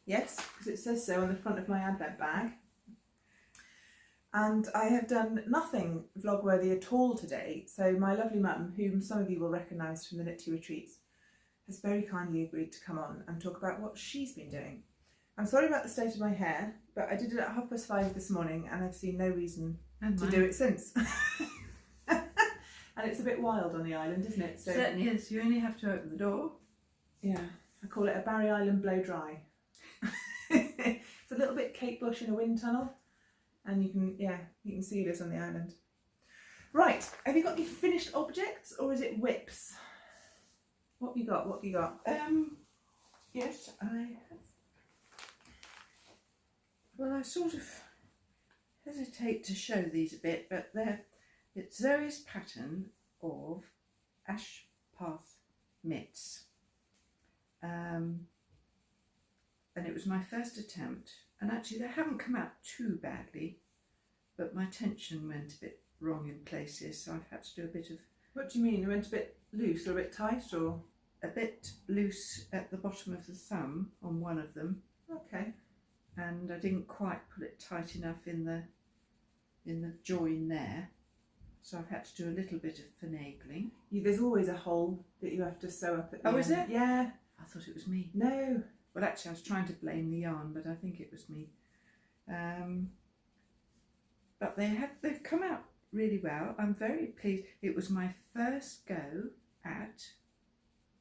Yes, because it says so on the front of my advent bag. And I have done nothing vlog-worthy at all today. So my lovely mum, whom some of you will recognise from the Knit To retreats, has very kindly agreed to come on and talk about what she's been doing. I'm sorry about the state of my hair, but I did it at 5:30 this morning and I've seen no reason to do it since. And it's a bit wild on the island, isn't it? So, certainly is. You only have to open the door. Yeah, I call it a Barry Island blow dry. It's a little bit Kate Bush in a wind tunnel, and you can see it is on the island. Right, have you got any finished objects or is it whips? What have you got? What have you got? Yes, I have. Well, I sort of hesitate to show these a bit, but it's Zoe's pattern of ash path mitts. And it was my first attempt, and actually they haven't come out too badly, but my tension went a bit wrong in places, so I've had to do a bit of... What do you mean? It went a bit loose or a bit tight, or...? A bit loose at the bottom of the thumb on one of them. Okay. And I didn't quite put it tight enough in the join there, so I've had to do a little bit of finagling. There's always a hole that you have to sew up at the end. Is it? Yeah. I thought it was me. No. Well, actually I was trying to blame the yarn, but I think it was me. But they've come out really well. I'm very pleased. It was my first go at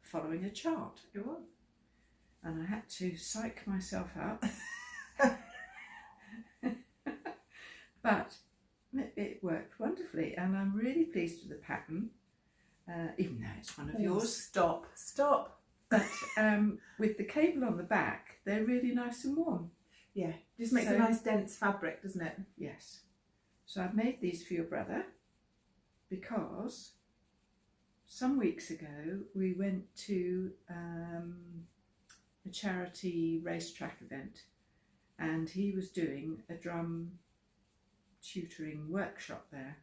following a chart. It was. And I had to psych myself up. But it worked wonderfully, and I'm really pleased with the pattern, even though it's one of yours. Stop. But with the cable on the back, they're really nice and warm. Yeah, just makes a nice dense fabric, doesn't it? Yes. So I've made these for your brother because some weeks ago we went to a charity racetrack event, and he was doing a drum tutoring workshop there,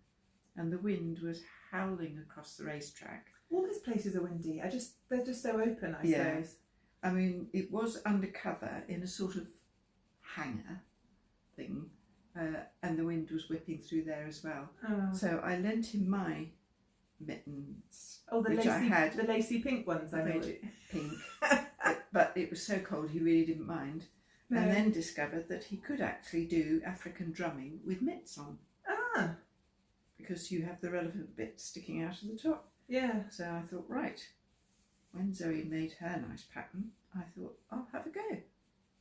and the wind was howling across the racetrack. All these places are windy. They're just so open, I suppose. I mean, it was undercover in a sort of hangar thing, and the wind was whipping through there as well. Oh. So I lent him my mittens, the which lacy, I had. the lacy pink ones I made you. Pink, but it was so cold he really didn't mind. No. And then discovered that he could actually do African drumming with mitts on. Ah. Because you have the relevant bits sticking out of the top. Yeah. So I thought, right, when Zoe made her nice pattern, I thought, I'll have a go.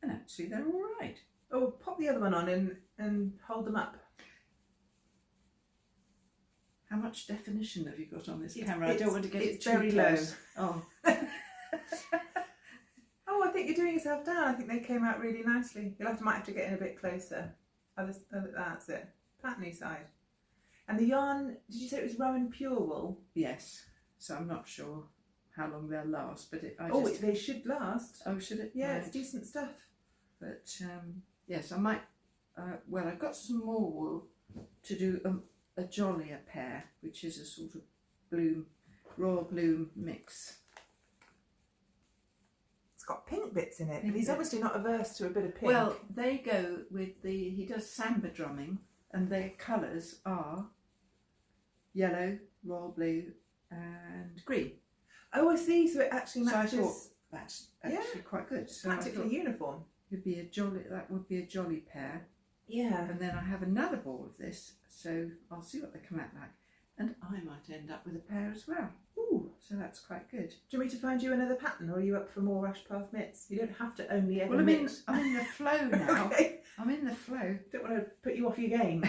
And actually they're all right. Oh, pop the other one on and hold them up. How much definition have you got on this camera? I don't want to get it too very close. Low. Oh. Oh, I think you're doing yourself down. I think they came out really nicely. Might have to get in a bit closer. That's it. Patterny side. And the yarn, did you say it was Rowan Pure Wool? Yes. So I'm not sure how long they'll last, but they should last. Oh, should it? Yeah, right. It's decent stuff. But yes, I might. Well, I've got some more wool to do a jollier pair, which is a sort of royal bloom mix. It's got pink bits in it, but he's obviously not averse to a bit of pink. Well, they go with he does samba drumming, and their colours are yellow, royal blue, and green. Oh, I see. So it actually matches. So I thought that's actually quite good. It's practically uniform. Would be a jolly. That would be a jolly pair. Yeah. And then I have another ball of this, so I'll see what they come out like, and I might end up with a pair as well. Ooh. So that's quite good. Do you want me to find you another pattern, or are you up for more Ash Path mitts? You don't have to only ever. Well, I'm in the flow now. Okay. I'm in the flow. Don't want to put you off your game.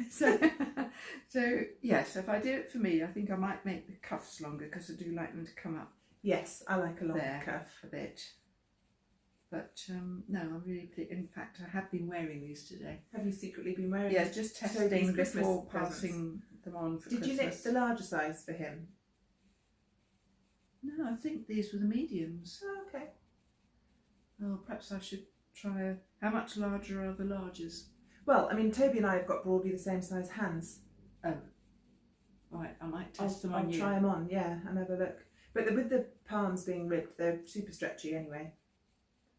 so yes, if I do it for me, I think I might make the cuffs longer because I do like them to come up. Yes, I like a longer cuff a bit. But no, I'm really pleased. In fact, I have been wearing these today. Have you secretly been wearing them? Yeah, just testing before passing them on for Christmas. Did you knit the larger size for him? No, I think these were the mediums. Oh, okay. Oh, perhaps I should try how much larger are the largers? Well, I mean, Toby and I have got broadly the same size hands. Oh, right, I might test them on you. I'll try them on, yeah, and have a look. But with the palms being ribbed, they're super stretchy anyway.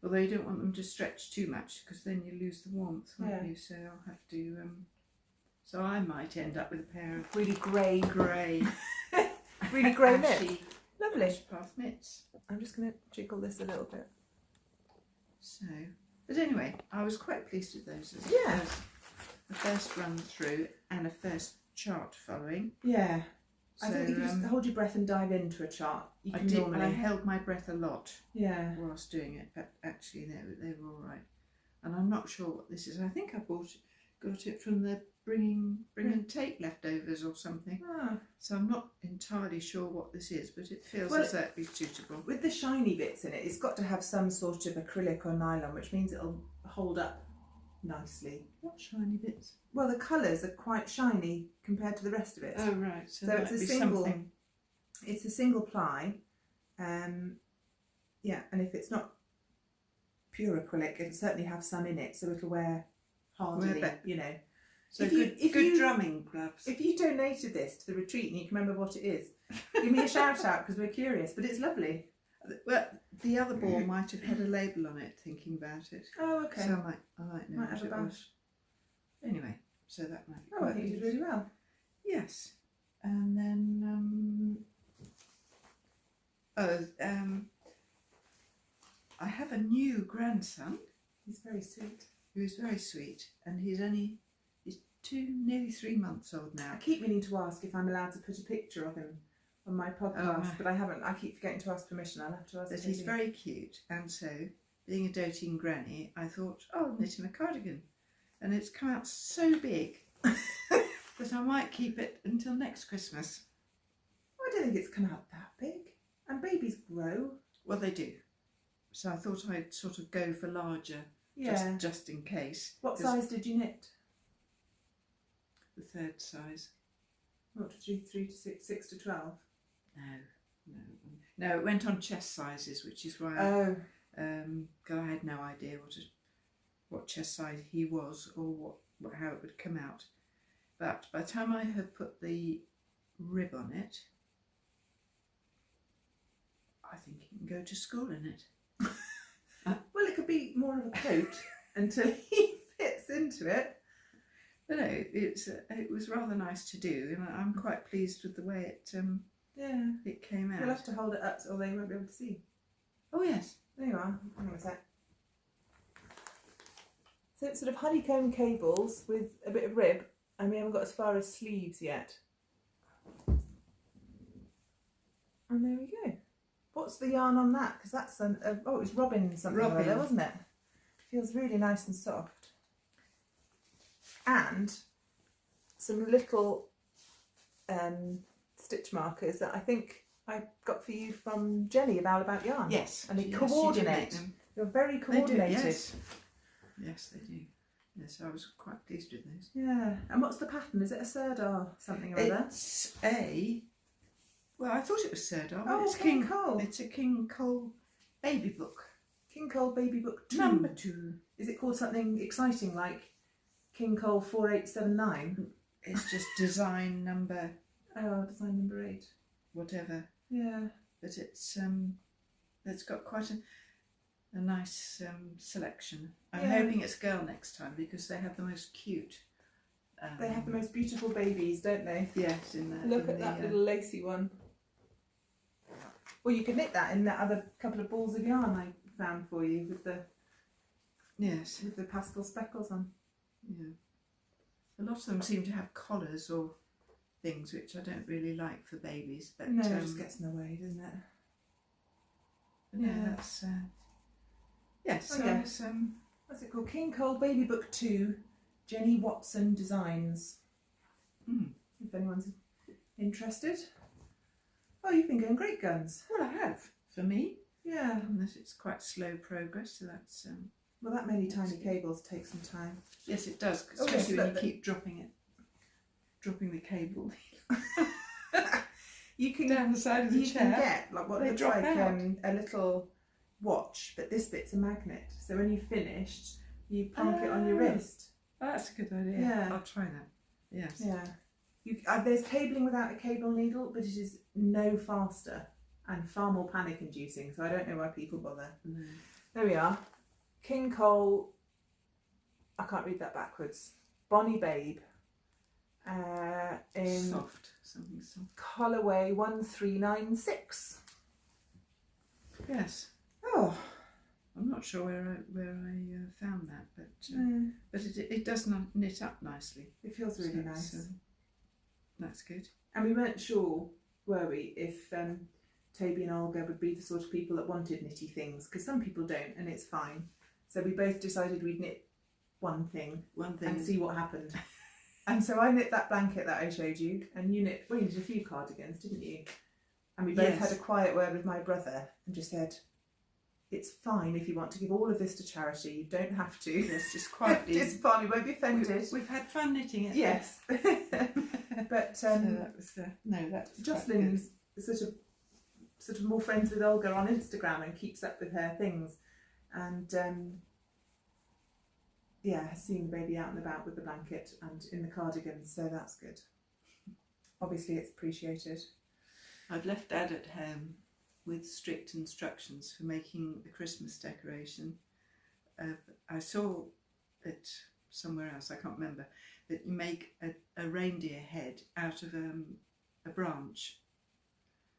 Although you don't want them to stretch too much because then you lose the warmth, won't Yeah. you? So I'll have to. So I might end up with a pair of Really grey, really grey ashy mitts. Lovely. ash path mitts. I'm just going to jiggle this a little bit. So, but anyway, I was quite pleased with those. As Yeah. a first run through and a first chart following. Yeah. So, I think if you just hold your breath and dive into a chart, you I can did. normally. I held my breath a lot Yeah. whilst doing it, but actually they were all right. And I'm not sure what this is. I think I got it from the bring and take leftovers or something. Ah. So I'm not entirely sure what this is, but it feels Well, as though it'd be suitable. With the shiny bits in it, it's got to have some sort of acrylic or nylon, which means it'll hold up nicely. What shiny bits? Well, the colours are quite shiny compared to the rest of it. Oh right, so it's a be single. something. It's a single ply. Yeah, and if it's not pure acrylic, it'll certainly have some in it, so it'll wear hardily. You know. So if good you, drumming gloves. If you donated this to the retreat and you can remember what it is, give me a shout out because we're curious. But it's lovely. Well, the other ball might have had a label on it. Thinking about it. Oh, okay. So I might know Might what have a it was. bash. Anyway, so that might be Oh, I quite think you did good. really well. Yes, and then I have a new grandson He's very sweet. who is very sweet, and he's nearly 3 months old now. I keep meaning to ask if I'm allowed to put a picture of him on my podcast, but I haven't. I keep forgetting to ask permission. I'll have to ask. But he's very cute, and so being a doting granny, I thought, oh, I'll knit him a cardigan, and it's come out so big that I might keep it until next Christmas. I don't think it's come out that big, and babies grow. Well, they do. So I thought I'd sort of go for larger, Yeah. just in case. What size did you knit? The third size. What did you do? 3 to 6, 6 to 12. No, it went on chest sizes, which is why Oh, I had no idea what chest size he was or how it would come out. But by the time I had put the rib on it, I think he can go to school in it. well, it could be more of a coat until he fits into it. But no, it was rather nice to do, and I'm quite pleased with the way it came out. You'll have to hold it up or they won't be able to see. Oh yes. There you are. Hang on a sec. So it's sort of honeycomb cables with a bit of rib, and we haven't got as far as sleeves yet. And there we go. What's the yarn on that? Because that's it was Robin something or other, wasn't it? Feels really nice and soft. And some little stitch markers that I think I got for you from Jenny of All About Yarn. Yes. And they yes, coordinate. them. You're very coordinated. They do, yes. Yes, they do. Yes, I was quite pleased with those. Yeah. And what's the pattern? Is it a Serdar something or other? It's well, I thought it was Serdar, but Oh, it's King Cole. It's a King Cole baby book. King Cole Baby Book 2. Number 2. Is it called something exciting like King Cole 4879? It's just design number Oh, design number 8. whatever. Yeah. But it's got quite a nice selection. I'm Yeah. hoping it's a girl next time because they have the most cute. They have the most beautiful babies, don't they? Yes, in there. Look at that little lacy one. Well, you could knit that in that other couple of balls of yarn I found for you with the pastel speckles on. Yeah. A lot of them seem to have collars or things which I don't really like for babies. But No, it just gets in the way, doesn't it? But no, Yeah. that's yes. Oh, yes. What's it called? King Cole Baby Book 2, Jenny Watson Designs. If anyone's interested. Oh, you've been going great guns. Well, I have for me. Yeah. Unless it's quite slow progress, so that's Well, that many tiny cables take some time. yes, it does, Oh, yes, especially when look, you keep dropping the cable You can down the side of the you chair. can get like what They looks drop like out. a little watch, but this bit's a magnet. So when you've finished, you plonk it on your Oh. wrist. That's a good idea. Yeah. I'll try that. Yes. Yeah. There's cabling without a cable needle, but it is no faster and far more panic-inducing. So I don't know why people bother. No. There we are. King Cole, I can't read that backwards. Bonnie Babe. In Soft, something soft. colourway 1396. Yes. Oh, I'm not sure where I found that, but it does not knit up nicely. it feels really nice. That's good. And we weren't sure, were we, if Toby and Olga would be the sort of people that wanted knitty things, because some people don't, and it's fine. So we both decided we'd knit one thing and see what happened. And so I knit that blanket that I showed you, and you knit a few cardigans, didn't you? And we both had a quiet word with my brother and just said, it's fine if you want to give all of this to charity. You don't have to. Yes, just quietly. It's fine. We won't be offended. We've had fun knitting it. Yes. But so that was that's Jocelyn's sort of more friends with Olga on Instagram and keeps up with her things, and has seen the baby out and about with the blanket and in the cardigan, so that's good. Obviously, it's appreciated. I've left Dad at home with strict instructions for making the Christmas decoration. I saw it somewhere else, I can't remember, that you make a reindeer head out of a branch.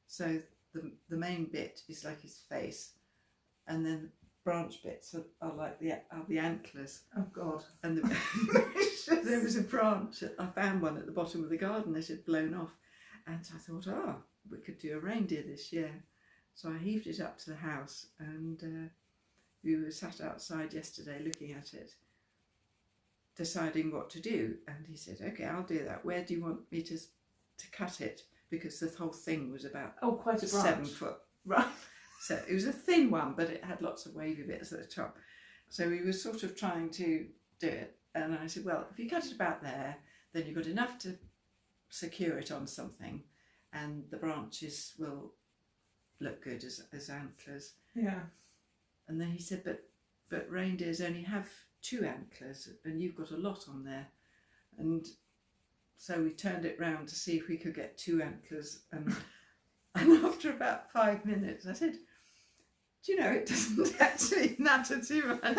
So the main bit is like his face, and then the branch bits are like the antlers. Oh God! And there was a branch. I found one at the bottom of the garden that had blown off, and I thought, we could do a reindeer this year. So I heaved it up to the house, and we were sat outside yesterday looking at it, deciding what to do. And he said, okay, I'll do that. Where do you want me to cut it? Because the whole thing was about quite a branch. 7 foot. Right. So it was a thin one, but it had lots of wavy bits at the top. So we were sort of trying to do it. And I said, well, if you cut it about there, then you've got enough to secure it on something, and the branches will look good as antlers. Yeah. And then he said, but reindeers only have 2 antlers, and you've got a lot on there. And so we turned it round to see if we could get 2 antlers, and after about 5 minutes I said, do you know, it doesn't actually matter too much.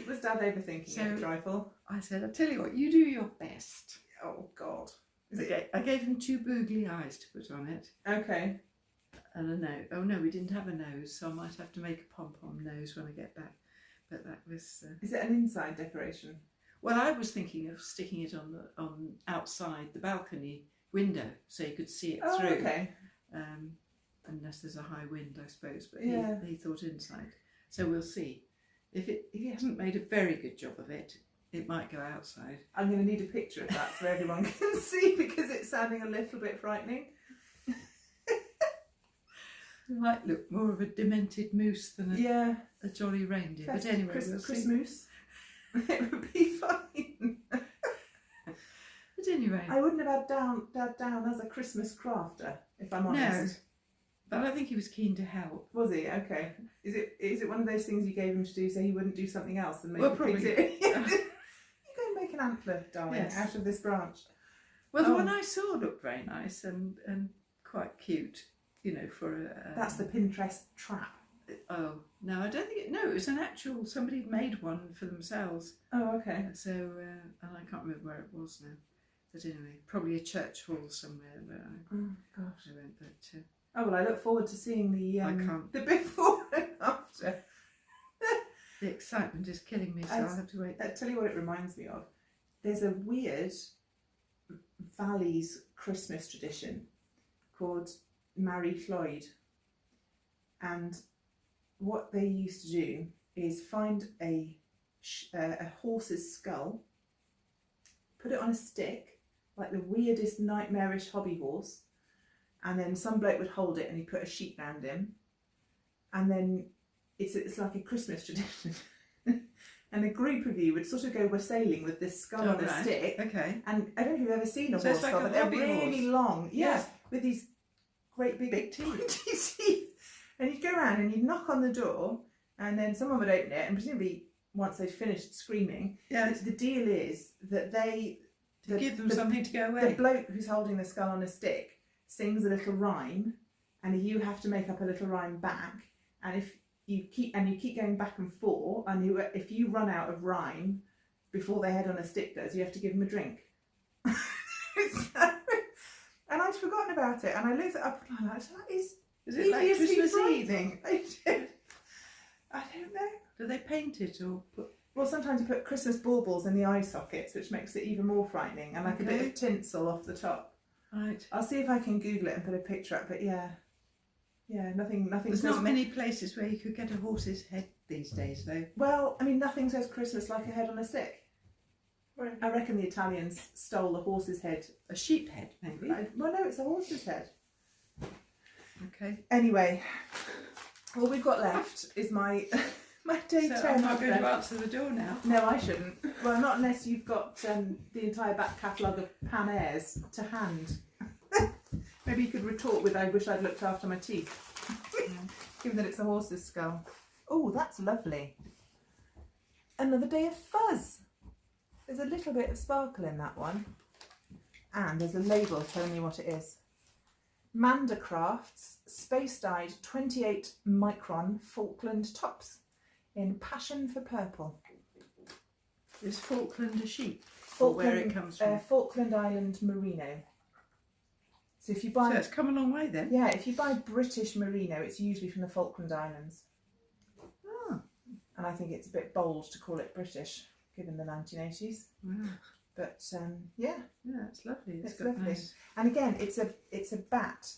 Was Dad overthinking it a trifle? I said, I'll tell you what, you do your best. Oh God. I gave him 2 boogly eyes to put on it. Okay. And a nose. Oh no, we didn't have a nose, so I might have to make a pom-pom nose when I get back. But that was... Is it an inside decoration? Well, I was thinking of sticking it on outside the balcony window, so you could see it through. Okay. Unless there's a high wind, I suppose. But he thought inside. So we'll see. If he hasn't made a very good job of it, it might go outside. I'm going to need a picture of that so everyone can see, because it's sounding a little bit frightening. It might look more of a demented moose than a jolly reindeer. But anyway, we'll see. Moose. It would be fine. But anyway, I wouldn't have had Dad down as a Christmas crafter, if I'm honest. No, but I think he was keen to help. Was he? Okay. Is it one of those things you gave him to do so he wouldn't do something else and make probably. You go and make an antler, darling, out of this branch. Well, the one I saw looked very nice and quite cute. You know, for a... That's the Pinterest trap. Oh, no, I don't think it... No, it was an actual... Somebody made one for themselves. Oh, okay. So, and I can't remember where it was now. But anyway, probably a church hall somewhere where I went. But, oh, well, I look forward to seeing the before and after. The excitement is killing me, so I'll have to wait. I'll tell you what it reminds me of. There's a weird Valley's Christmas tradition called Mary Floyd, and what they used to do is find a horse's skull, put it on a stick like the weirdest nightmarish hobby horse, and then some bloke would hold it and he'd put a sheet round him, and then it's like a Christmas tradition. And a group of you would sort of go wassailing with this skull on a stick. Okay. And I don't know if you've ever seen a horse skull, like but they're really long. Yes. With these great big teeth. And you'd go around and you'd knock on the door, and then someone would open it, and presumably once they'd finished screaming, the deal is that give them something to go away. The bloke who's holding the skull on a stick sings a little rhyme, and you have to make up a little rhyme back, and you keep going back and forth, and if you run out of rhyme before their head on a stick does, you have to give them a drink. And I'd forgotten about it, and I looked it up and I was like, that is it like Christmas frightening. Eve? I don't know. Do they paint it or put? Well, sometimes you put Christmas baubles in the eye sockets, which makes it even more frightening, and like a bit of tinsel off the top. Right. I'll see if I can Google it and put a picture up, but yeah, nothing. There's not many places where you could get a horse's head these days, though. Well, I mean, nothing says Christmas like a head on a stick. Right. I reckon the Italians stole a horse's head. A sheep head, maybe. Well, no, it's a horse's head. Okay. Anyway, all we've got left is my day 10. I'm not going to answer the door now. No, I shouldn't. Well, not unless you've got the entire back catalogue of Pan Airs to hand. Maybe you could retort with, I wish I'd looked after my teeth. Given that it's a horse's skull. Oh, that's lovely. Another day of fuzz. There's a little bit of sparkle in that one. And there's a label telling you what it is. Manda Crafts Space Dyed 28 Micron Falkland Tops in Passion for Purple. Is Falkland a sheep? Falkland, or where it comes from? Falkland Island Merino. So if you buy... So it's come a long way then? Yeah, if you buy British Merino, it's usually from the Falkland Islands. Oh. And I think it's a bit bold to call it British, given the 1980s. Wow. But yeah. Yeah, it's lovely. It's got lovely. Nice... And again, it's a bat.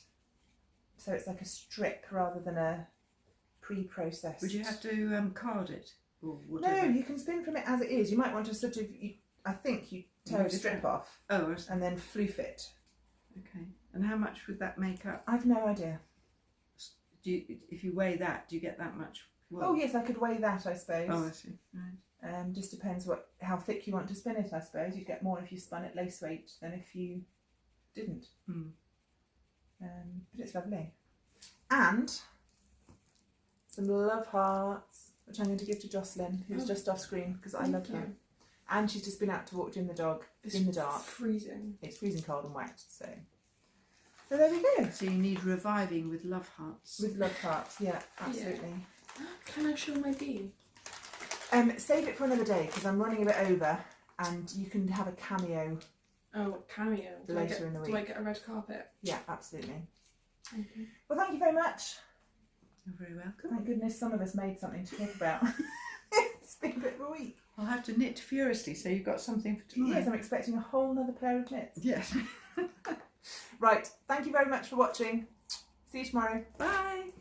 So it's like a strip rather than a pre-processed. Would you have to card it? Or No, whatever? you can spin from it as it is. You might want to sort of, I think you tear a strip off Oh, I see. and then floof it. Okay. And how much would that make up? I've no idea. If you weigh that, do you get that much? Oh yes, I could weigh that, I suppose. Oh, I see. Right. Just depends how thick you want to spin it, I suppose. You'd get more if you spun it lace weight than if you didn't. Hmm. But it's lovely. And some love hearts, which I'm going to give to Jocelyn, who's just off screen because I love you. And she's just been out to walk Jim the dog in the dark. Freezing. It's freezing cold and wet, so there we go. So you need reviving with love hearts. With love hearts, yeah, absolutely. Yeah. Can I show my bee? Save it for another day because I'm running a bit over, and you can have a cameo. Oh, cameo. Later in the week. Do I get a red carpet? Yeah, absolutely. Okay. Well, thank you very much. You're very welcome. Thank goodness some of us made something to talk about. It's been a bit of a week. I'll have to knit furiously, so you've got something for tomorrow. Yes, I'm expecting a whole nother pair of knits. Yes. Right, thank you very much for watching. See you tomorrow. Bye.